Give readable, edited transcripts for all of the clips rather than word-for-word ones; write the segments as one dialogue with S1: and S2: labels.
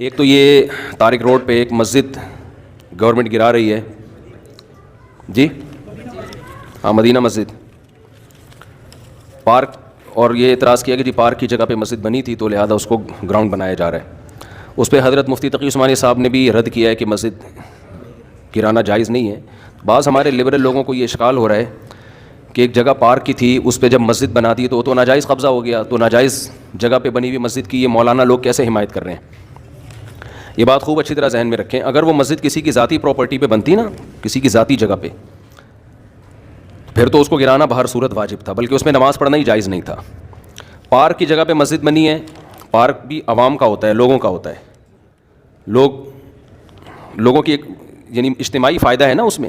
S1: ایک تو یہ طارق روڈ پہ ایک مسجد گورنمنٹ گرا رہی ہے جی، ہاں مدینہ مسجد پارک، اور یہ اعتراض کیا کہ جی پارک کی جگہ پہ مسجد بنی تھی تو لہٰذا اس کو گراؤنڈ بنایا جا رہا ہے. اس پہ حضرت مفتی تقی عثمانی صاحب نے بھی رد کیا ہے کہ مسجد گرانا جائز نہیں ہے. بعض ہمارے لبرل لوگوں کو یہ اشکال ہو رہا ہے کہ ایک جگہ پارک کی تھی اس پہ جب مسجد بنا دی تو وہ تو ناجائز قبضہ ہو گیا، تو ناجائز جگہ پہ بنی ہوئی مسجد کی یہ مولانا لوگ کیسے حمایت کر رہے ہیں. یہ بات خوب اچھی طرح ذہن میں رکھیں. اگر وہ مسجد کسی کی ذاتی پراپرٹی پہ بنتی نا، کسی کی ذاتی جگہ پہ، پھر تو اس کو گرانا بہر صورت واجب تھا، بلکہ اس میں نماز پڑھنا ہی جائز نہیں تھا. پارک کی جگہ پہ مسجد بنی ہے، پارک بھی عوام کا ہوتا ہے، لوگوں کا ہوتا ہے، لوگوں کی ایک یعنی اجتماعی فائدہ ہے نا اس میں.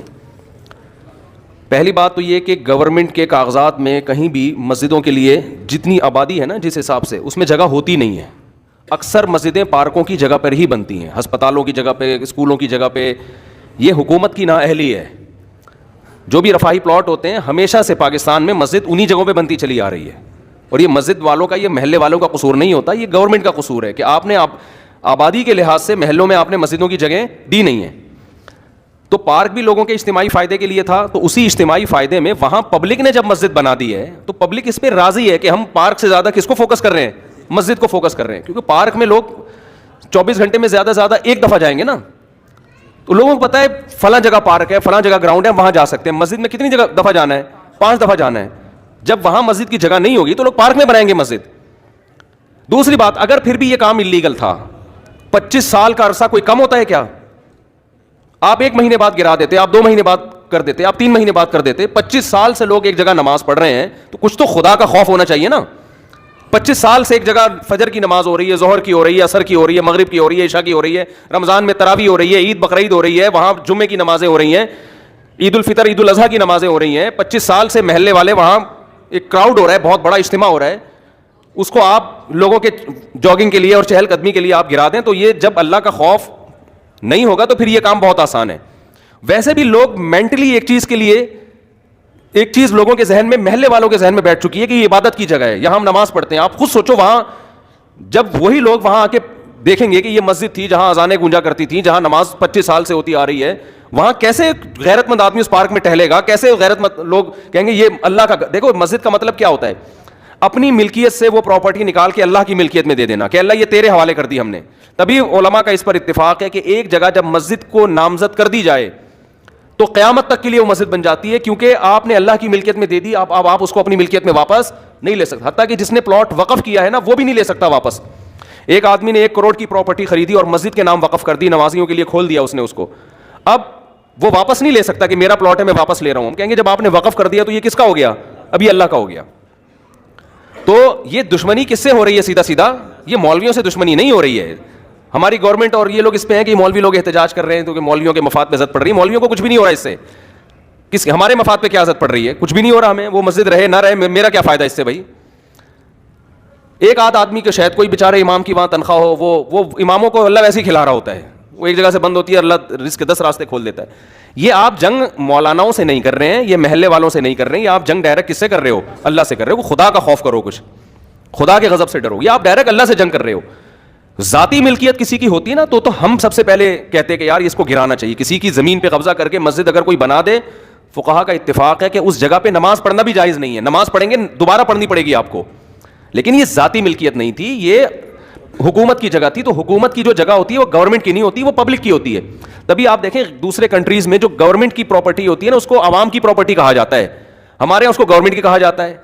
S1: پہلی بات تو یہ کہ گورنمنٹ کے کاغذات میں کہیں بھی مسجدوں کے لیے جتنی آبادی ہے نا جس حساب سے اس میں جگہ ہوتی نہیں ہے. اکثر مسجدیں پارکوں کی جگہ پر ہی بنتی ہیں، ہسپتالوں کی جگہ پہ، اسکولوں کی جگہ پہ. یہ حکومت کی نااہلی ہے. جو بھی رفاہی پلاٹ ہوتے ہیں ہمیشہ سے پاکستان میں مسجد انہی جگہوں پہ بنتی چلی آ رہی ہے. اور یہ مسجد والوں کا، یہ محلے والوں کا قصور نہیں ہوتا، یہ گورنمنٹ کا قصور ہے کہ آپ نے آبادی کے لحاظ سے محلوں میں آپ نے مسجدوں کی جگہیں دی نہیں ہیں. تو پارک بھی لوگوں کے اجتماعی فائدے کے لیے تھا، تو اسی اجتماعی فائدے میں وہاں پبلک نے جب مسجد بنا دی ہے تو پبلک اس پہ راضی ہے کہ ہم پارک سے زیادہ کس کو فوکس کر رہے ہیں؟ مسجد کو فوکس کر رہے ہیں. کیونکہ پارک میں لوگ 24 گھنٹے میں زیادہ سے زیادہ ایک دفعہ جائیں گے نا، تو لوگوں کو پتہ ہے فلاں جگہ پارک ہے، فلاں جگہ گراؤنڈ ہے، وہاں جا سکتے ہیں. مسجد میں کتنی جگہ دفعہ جانا ہے؟ 5 دفعہ جانا ہے. جب وہاں مسجد کی جگہ نہیں ہوگی تو لوگ پارک میں بنائیں گے مسجد. دوسری بات، اگر پھر بھی یہ کام اللیگل تھا، 25 سال کا عرصہ کوئی کم ہوتا ہے کیا؟ آپ 1 مہینے بعد گرا دیتے، آپ 2 مہینے بعد کر دیتے، آپ 3 مہینے بعد کر دیتے. 25 سال سے لوگ ایک جگہ نماز پڑھ رہے ہیں تو کچھ تو خدا کا خوف ہونا چاہیے نا. 25 سال سے ایک جگہ فجر کی نماز ہو رہی ہے، ظہر کی ہو رہی ہے، عصر کی ہو رہی ہے، مغرب کی ہو رہی ہے، عشاء کی ہو رہی ہے، رمضان میں تراویح ہو رہی ہے، عید بقرعید ہو رہی ہے، وہاں جمعے کی نمازیں ہو رہی ہیں، عید الفطر عید الاضحیٰ کی نمازیں ہو رہی ہیں. 25 سال سے محلے والے وہاں ایک کراؤڈ ہو رہا ہے، بہت بڑا اجتماع ہو رہا ہے، اس کو آپ لوگوں کے جاگنگ کے لیے اور چہل قدمی کے لیے آپ گرا دیں. تو یہ جب اللہ کا خوف نہیں ہوگا تو پھر یہ کام بہت آسان ہے. ویسے بھی لوگ مینٹلی ایک چیز کے لیے، ایک چیز لوگوں کے ذہن میں، محلے والوں کے ذہن میں بیٹھ چکی ہے کہ یہ عبادت کی جگہ ہے، یہاں ہم نماز پڑھتے ہیں. آپ خود سوچو، وہاں جب وہی لوگ وہاں آ کے دیکھیں گے کہ یہ مسجد تھی جہاں اذانیں گونجا کرتی تھیں، جہاں نماز 25 سال سے ہوتی آ رہی ہے، وہاں کیسے غیرت مند آدمی اس پارک میں ٹہلے گا؟ کیسے غیرت مند لوگ کہیں گے یہ اللہ کا؟ دیکھو مسجد کا مطلب کیا ہوتا ہے، اپنی ملکیت سے وہ پراپرٹی نکال کے اللہ کی ملکیت میں دے دینا کہ اللہ یہ تیرے حوالے کر دی ہم نے. تبھی علماء کا اس پر اتفاق ہے کہ ایک جگہ جب مسجد کو نامزد کر دی جائے تو قیامت تک کے لیے وہ مسجد بن جاتی ہے، کیونکہ آپ نے اللہ کی ملکیت میں دے دی. آپ اس کو اپنی ملکیت میں واپس نہیں لے سکتے. حتیٰ کہ جس نے پلاٹ وقف کیا ہے نا وہ بھی نہیں لے سکتا واپس. ایک آدمی نے 1 کروڑ کی پراپرٹی خریدی اور مسجد کے نام وقف کر دی، نمازیوں کے لیے کھول دیا اس نے اس کو. اب وہ واپس نہیں لے سکتا کہ میرا پلاٹ ہے میں واپس لے رہا ہوں. ہم کہیں گے جب آپ نے وقف کر دیا تو یہ کس کا ہو گیا؟ ابھی اللہ کا ہو گیا. تو یہ دشمنی کس سے ہو رہی ہے؟ سیدھا سیدھا یہ مولویوں سے دشمنی نہیں ہو رہی ہے. ہماری گورنمنٹ اور یہ لوگ اس پہ ہیں کہ مولوی لوگ احتجاج کر رہے ہیں تو کہ مولویوں کے مفاد پہ زد پڑ رہی ہے. مولویوں کو کچھ بھی نہیں ہو رہا اس سے. ہمارے مفاد پہ کیا زد پڑ رہی ہے؟ کچھ بھی نہیں ہو رہا ہمیں. وہ مسجد رہے نہ رہے میرا کیا فائدہ اس سے بھائی؟ ایک آدھ آدمی کو شاید کوئی بیچارے امام کی وہاں تنخواہ ہو، وہ اماموں کو اللہ ویسے ہی کھلا رہا ہوتا ہے. وہ ایک جگہ سے بند ہوتی ہے، اللہ رزق کے 10 راستے کھول دیتا ہے. یہ آپ جنگ مولاناؤں سے نہیں کر رہے ہیں، یہ محلے والوں سے نہیں کر رہے ہیں، یہ آپ جنگ ڈائریکٹ کس سے کر رہے ہو؟ اللہ سے کر رہے ہو. خدا کا خوف کرو، کچھ خدا کے غضب سے ڈرو. یہ آپ ڈائریکٹ اللہ سے جنگ کر رہے ہو. ذاتی ملکیت کسی کی ہوتی ہے نا تو ہم سب سے پہلے کہتے ہیں کہ یار اس کو گرانا چاہیے. کسی کی زمین پہ قبضہ کر کے مسجد اگر کوئی بنا دے، فقہا کا اتفاق ہے کہ اس جگہ پہ نماز پڑھنا بھی جائز نہیں ہے. نماز پڑھیں گے دوبارہ پڑھنی پڑے گی آپ کو. لیکن یہ ذاتی ملکیت نہیں تھی، یہ حکومت کی جگہ تھی. تو حکومت کی جو جگہ ہوتی ہے وہ گورنمنٹ کی نہیں ہوتی، وہ پبلک کی ہوتی ہے. تبھی آپ دیکھیں دوسرے کنٹریز میں جو گورنمنٹ کی پراپرٹی ہوتی ہے نا اس کو عوام کی پراپرٹی کہا جاتا ہے. ہمارے یہاں اس کو گورنمنٹ کی کہا جاتا ہے.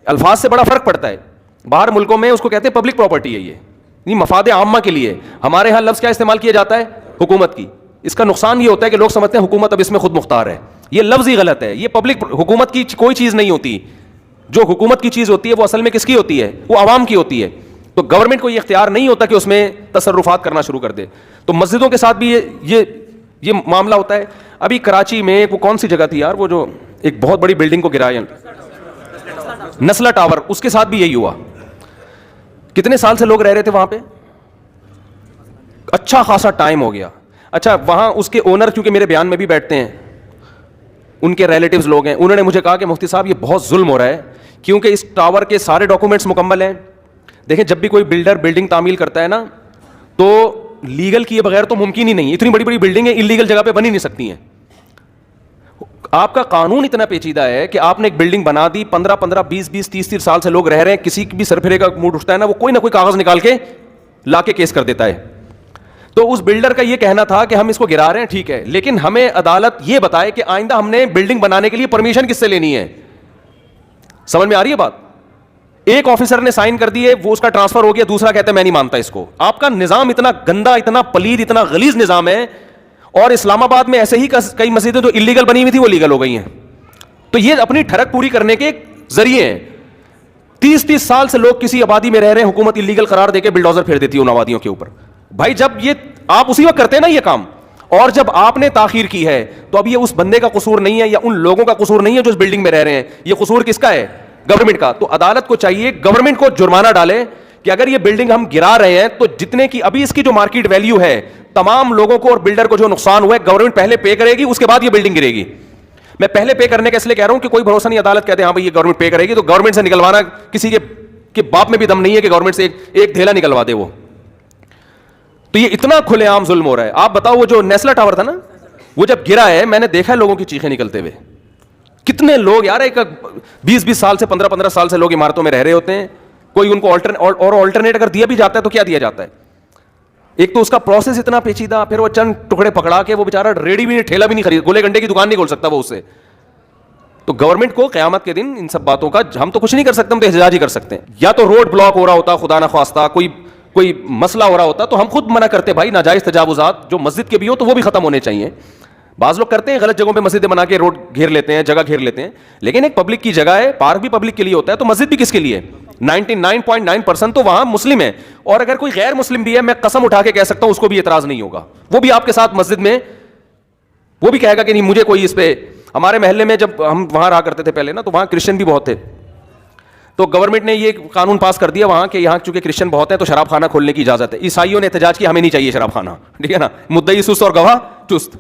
S1: الفاظ سے بڑا فرق پڑتا ہے. باہر ملکوں میں اس کو کہتے ہیں پبلک پراپرٹی ہے، یہ مفاد عامہ کے لیے. ہمارے ہاں لفظ کیا استعمال کیا جاتا ہے؟ حکومت کی. اس کا نقصان یہ ہوتا ہے کہ لوگ سمجھتے ہیں حکومت اب اس میں خود مختار ہے. یہ لفظ ہی غلط ہے. یہ پبلک حکومت کی کوئی چیز نہیں ہوتی. جو حکومت کی چیز ہوتی ہے وہ اصل میں کس کی ہوتی ہے؟ وہ عوام کی ہوتی ہے. تو گورنمنٹ کو یہ اختیار نہیں ہوتا کہ اس میں تصرفات کرنا شروع کر دے. تو مسجدوں کے ساتھ بھی یہ معاملہ ہوتا ہے. ابھی کراچی میں وہ کون سی جگہ تھی یار، وہ جو ایک بہت بڑی بلڈنگ کو گرایا، نسلہ ٹاور، اس کے ساتھ بھی یہی ہوا. کتنے سال سے لوگ رہ رہے تھے وہاں پہ، اچھا خاصا ٹائم ہو گیا. اچھا وہاں اس کے اونر کیونکہ میرے بیان میں بھی بیٹھتے ہیں، ان کے ریلیٹیوز لوگ ہیں، انہوں نے مجھے کہا کہ مفتی صاحب یہ بہت ظلم ہو رہا ہے کیونکہ اس ٹاور کے سارے ڈاکومنٹس مکمل ہیں. دیکھیں جب بھی کوئی بلڈر بلڈنگ تعمیل کرتا ہے نا تو لیگل کیے بغیر تو ممکن ہی نہیں. اتنی بڑی بڑی بلڈنگیں انلیگل جگہ پہ بن ہی نہیں سکتی ہیں. آپ کا قانون اتنا پیچیدہ ہے کہ آپ نے ایک بلڈنگ بنا دی, 15 20 30 سال سے لوگ رہ رہے ہیں, کسی بھی سرفرے کا موڈ اٹھتا ہے نا, وہ کوئی نہ کوئی کاغذ نکال کے لا کے کیس کر دیتا ہے. تو اس بلڈر کا یہ کہنا تھا کہ ہم اس کو گرا رہے ہیں, ٹھیک ہے, لیکن ہمیں عدالت یہ بتائے کہ آئندہ ہم نے بلڈنگ بنانے کے لیے پرمیشن کس سے لینی ہے. سمجھ میں آ رہی ہے بات؟ ایک آفیسر نے سائن کر دیے, وہ اس کا ٹرانسفر ہو گیا, دوسرا کہتا ہے میں نہیں مانتا اس کو. آپ کا نظام اتنا گندا, اتنا پلید, اتنا غلیظ نظام ہے. اور اسلام آباد میں ایسے ہی کئی مسجدیں جو انلیگل بنی ہوئی تھی وہ لیگل ہو گئی ہیں. تو یہ اپنی ٹھڑک پوری کرنے کے ذریعے ہیں. 30 سال سے لوگ کسی آبادی میں رہ رہے ہیں, حکومت انلیگل قرار دے کے بلڈوزر پھیر دیتی ہے ان آبادیوں کے اوپر. بھائی جب یہ آپ اسی وقت کرتے ہیں نا یہ کام, اور جب آپ نے تاخیر کی ہے تو اب یہ اس بندے کا قصور نہیں ہے یا ان لوگوں کا قصور نہیں ہے جو اس بلڈنگ میں رہ رہے ہیں, یہ قصور کس کا ہے؟ گورنمنٹ کا. تو عدالت کو چاہیے گورنمنٹ کو جرمانہ ڈالے کہ اگر یہ بلڈنگ ہم گرا رہے ہیں تو جتنے کی ابھی اس کی جو مارکیٹ ویلیو ہے, تمام لوگوں کو اور بلڈر کو جو نقصان ہوا ہے گورنمنٹ پہلے پے کرے گی, اس کے بعد یہ بلڈنگ گرے گی. میں پہلے پے کرنے کا اس لیے کہہ رہا ہوں کہ کوئی بھروسہ نہیں, عدالت کہتے ہیں ہاں بھائی یہ گورنمنٹ پے کرے گی, تو گورنمنٹ سے نکلوانا کسی کے باپ میں بھی دم نہیں ہے کہ گورنمنٹ سے ایک دھیلا نکلوا دے وہ. تو یہ اتنا کھلے عام ظلم ہو رہا ہے. آپ بتاؤ وہ جو نیسلا ٹاور تھا نا, وہ جب گرا ہے میں نے دیکھا لوگوں کی چیخیں نکلتے ہوئے. کتنے لوگ یار, ایک 20 سال سے 15 سال سے لوگ عمارتوں میں رہ رہے ہوتے ہیں, کوئی ان کو آلٹرنیٹ اگر دیا بھی جاتا ہے تو کیا دیا جاتا ہے؟ ایک تو اس کا پروسیس اتنا پیچیدہ, پھر وہ چند ٹکڑے پکڑا کے وہ بیچارہ ریڈی بھی نہیں, ٹھیلا بھی نہیں خرید, گولے گنڈے کی دکان نہیں کھول سکتا وہ اس سے. تو گورنمنٹ کو قیامت کے دن ان سب باتوں کا ہم تو کچھ نہیں کر سکتے, ہم تو احتجاج ہی کر سکتے ہیں. یا تو روڈ بلاک ہو رہا ہوتا, خدا نہ خواستہ کوئی مسئلہ ہو رہا ہوتا, تو ہم خود منع کرتے بھائی ناجائز تجاوزات جو مسجد کے بھی ہو تو وہ بھی ختم ہونے چاہیے. بعض لوگ کرتے ہیں غلط جگہوں پہ مسجدیں بنا کے روڈ گھیر لیتے ہیں, جگہ گھیر لیتے ہیں, لیکن ایک پبلک کی جگہ ہے, پارک بھی پبلک کے لیے ہوتا ہے, تو مسجد بھی کس کے لیے؟ 99.9% تو وہاں مسلم ہے, اور اگر کوئی غیر مسلم بھی ہے میں قسم اٹھا کے کہہ سکتا ہوں اس کو بھی اعتراض نہیں ہوگا, وہ بھی آپ کے ساتھ مسجد میں وہ بھی کہے گا کہ نہیں مجھے کوئی اس پہ. ہمارے محلے میں جب ہم وہاں رہا کرتے تھے پہلے نا, تو وہاں کرسچن بھی بہت تھے, تو گورنمنٹ نے یہ قانون پاس کر دیا وہاں کہ یہاں چونکہ کرسچن بہت ہیں تو شراب خانہ کھولنے کی اجازت ہے. عیسائیوں نے احتجاج کیا ہمیں نہیں چاہیے شراب خانہ, ٹھیک ہے نا, مدعی سست اور گواہ چست.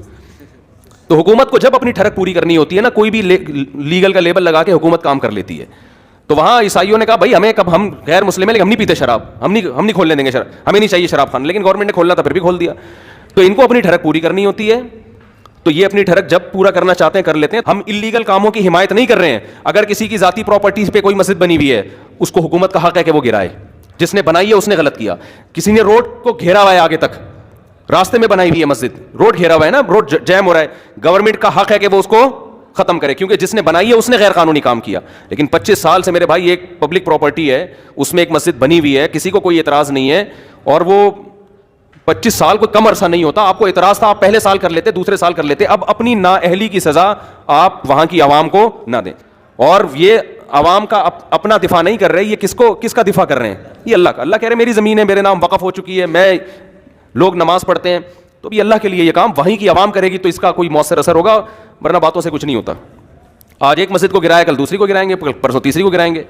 S1: تو حکومت کو جب اپنی ٹھڑک پوری کرنی ہوتی ہے نا, کوئی بھی لیگل کا لیبل لگا کے حکومت کام کر لیتی ہے. تو وہاں عیسائیوں نے کہا بھائی ہمیں کب, ہم غیر مسلم ہیں لیکن ہم نہیں پیتے شراب, ہم نہیں کھولنے دیں گے شراب, ہمیں نہیں چاہیے شراب خانہ, لیکن گورنمنٹ نے کھولنا تھا پھر بھی کھول دیا. تو ان کو اپنی ٹھڑک پوری کرنی ہوتی ہے, تو یہ اپنی ٹھڑک جب پورا کرنا چاہتے ہیں کر لیتے ہیں. ہم انلیگل کاموں کی حمایت نہیں کر رہے ہیں. اگر کسی کی ذاتی پراپرٹیز پہ کوئی مسجد بنی ہوئی ہے, اس کو حکومت کا حق ہے کہ وہ گرائے. جس نے بنائی ہے اس نے غلط کیا. کسی نے روڈ کو گھیرا ہوا ہے آگے تک, راستے میں بنائی ہوئی ہے مسجد, روڈ گھیرا ہوا ہے نا, روڈ جیم ہو رہا ہے, گورنمنٹ کا حق ہے کہ وہ اس کو ختم کرے, کیونکہ جس نے بنائی ہے اس نے غیر قانونی کام کیا. لیکن 25 سال سے میرے بھائی ایک پبلک پراپرٹی ہے, اس میں ایک مسجد بنی ہوئی ہے, کسی کو کوئی اعتراض نہیں ہے, اور وہ 25 سال کو کم عرصہ نہیں ہوتا. آپ کو اعتراض تھا, آپ پہلے سال کر لیتے, دوسرے سال کر لیتے. اب اپنی نااہلی کی سزا آپ وہاں کی عوام کو نہ دیں. اور یہ عوام کا اپنا دفاع نہیں کر رہے, یہ کس کا دفاع کر رہے ہیں؟ یہ اللہ کا. اللہ کہہ رہے میری زمین ہے, میرے نام وقف ہو چکی ہے, میں لوگ نماز پڑھتے ہیں, تو بھی اللہ کے لیے یہ کام وہیں کی عوام کرے گی تو اس کا کوئی مؤثر اثر ہوگا, ورنہ باتوں سے کچھ نہیں ہوتا. آج ایک مسجد کو گرایا, کل دوسری کو گرائیں گے, پرسوں تیسری کو گرائیں گے.